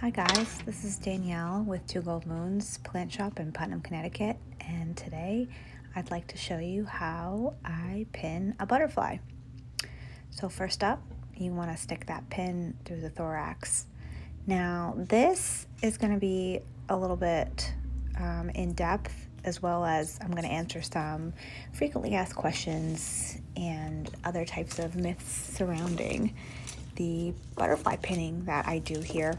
Hi guys, this is Danielle with Two Gold Moons Plant Shop in Putnam, Connecticut, and today I'd like to show you how I pin a butterfly. So first up, you want to stick that pin through the thorax. Now this is going to be a little bit in depth, as well as I'm going to answer some frequently asked questions and other types of myths surrounding the butterfly pinning that I do here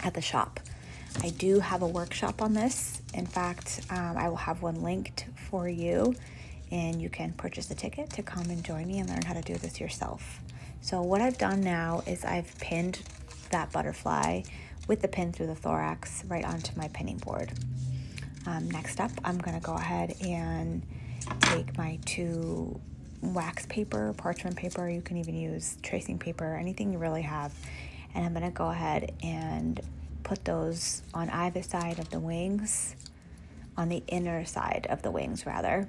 at the shop. I do have a workshop on this. In fact, I will have one linked for you, and you can purchase a ticket to come and join me and learn how to do this yourself. So what I've done now is I've pinned that butterfly with the pin through the thorax right onto my pinning board. Next up, I'm going to go ahead and take my two wax paper, parchment paper, you can even use tracing paper, anything you really have, and I'm going to go ahead and put those on either side of the wings, on the inner side of the wings rather.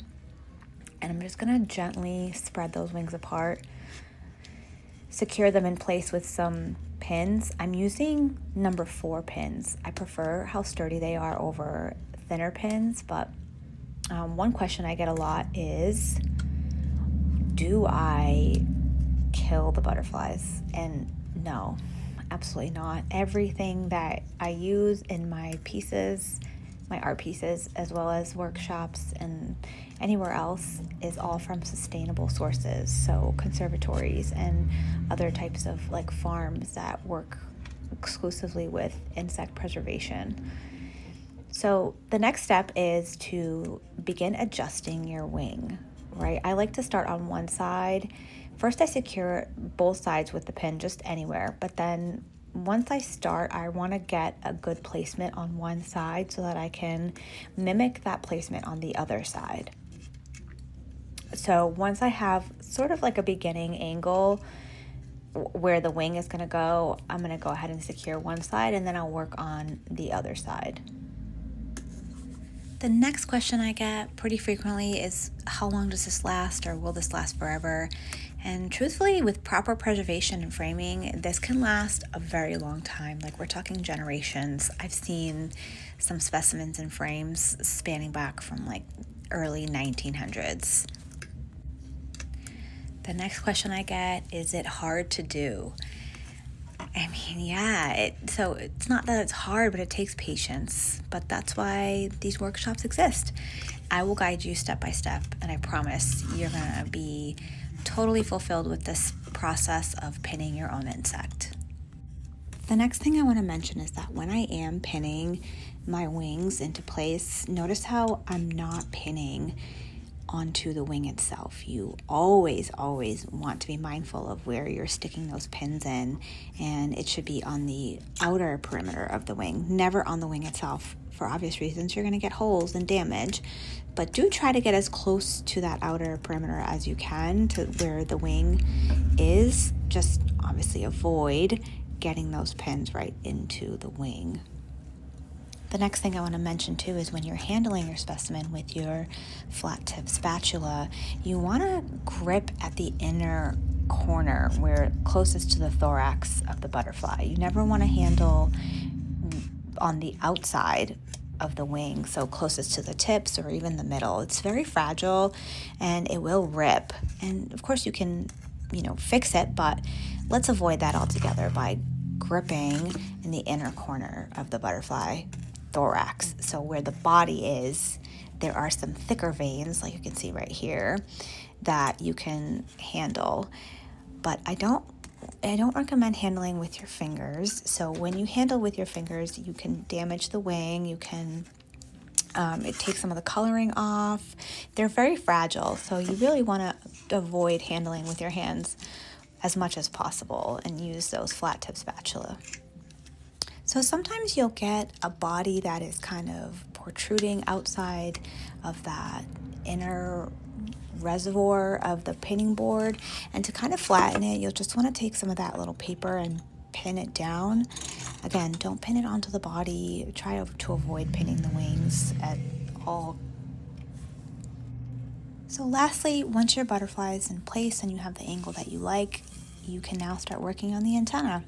And I'm just going to gently spread those wings apart, secure them in place with some pins. I'm using number 4 pins. I prefer how sturdy they are over thinner pins, but one question I get a lot is, do I kill the butterflies? And no, absolutely not. Everything that I use in my pieces, my art pieces, as well as workshops and anywhere else, is all from sustainable sources. So conservatories and other types of like farms that work exclusively with insect preservation. So the next step is to begin adjusting your wing, right? I like to start on one side. First, I secure both sides with the pin just anywhere, but then once I start, I want to get a good placement on one side so that I can mimic that placement on the other side. So once I have sort of like a beginning angle where the wing is going to go, I'm going to go ahead and secure one side, and then I'll work on the other side. The next question I get pretty frequently is, how long does this last, or will this last forever? And truthfully, with proper preservation and framing, this can last a very long time. Like, we're talking generations. I've seen some specimens and frames spanning back from like early 1900s. The next question I get, is it hard to do? I mean, yeah, so it's not that it's hard, but it takes patience. But that's why these workshops exist. I will guide you step by step, and I promise you're going to be totally fulfilled with this process of pinning your own insect. The next thing I want to mention is that when I am pinning my wings into place, notice how I'm not pinning onto the wing itself. You always want to be mindful of where you're sticking those pins in, and it should be on the outer perimeter of the wing, never on the wing itself. For obvious reasons, you're going to get holes and damage, but do try to get as close to that outer perimeter as you can to where the wing is. Just obviously avoid getting those pins right into the wing. The next thing I want to mention too is when you're handling your specimen with your flat tip spatula, you want to grip at the inner corner where closest to the thorax of the butterfly. You never want to handle on the outside of the wing, so closest to the tips or even the middle. It's very fragile and it will rip. And of course you can, fix it, but let's avoid that altogether by gripping in the inner corner of the butterfly thorax. So where the body is, there are some thicker veins, like you can see right here, that you can handle. But I don't recommend handling with your fingers. So when you handle with your fingers, you can damage the wing. You can it takes some of the coloring off. They're very fragile, so you really want to avoid handling with your hands as much as possible and use those flat tip spatula. So sometimes you'll get a body that is kind of protruding outside of that inner reservoir of the pinning board, and to kind of flatten it, you'll just want to take some of that little paper and pin it down. Again, don't pin it onto the body. Try to avoid pinning the wings at all. So lastly, once your butterfly is in place and you have the angle that you like, you can now start working on the antenna.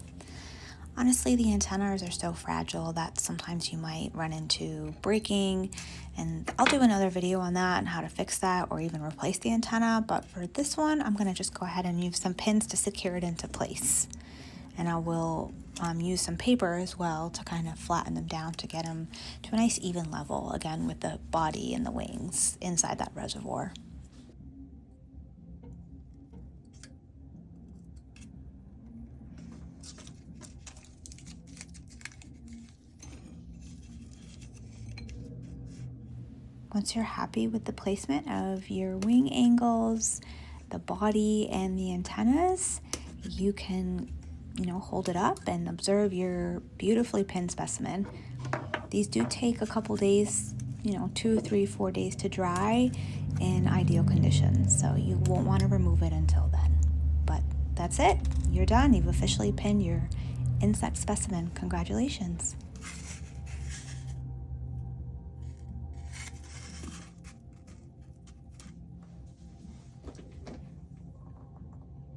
Honestly, the antennas are so fragile that sometimes you might run into breaking, and I'll do another video on that and how to fix that or even replace the antenna. But for this one, I'm going to just go ahead and use some pins to secure it into place. And I will use some paper as well to kind of flatten them down to get them to a nice even level, again with the body and the wings inside that reservoir. Once you're happy with the placement of your wing angles, the body, and the antennas, you can, hold it up and observe your beautifully pinned specimen. These do take a couple days, 2, 3, 4 days to dry in ideal conditions, so you won't want to remove it until then. But that's it. You're done. You've officially pinned your insect specimen. Congratulations.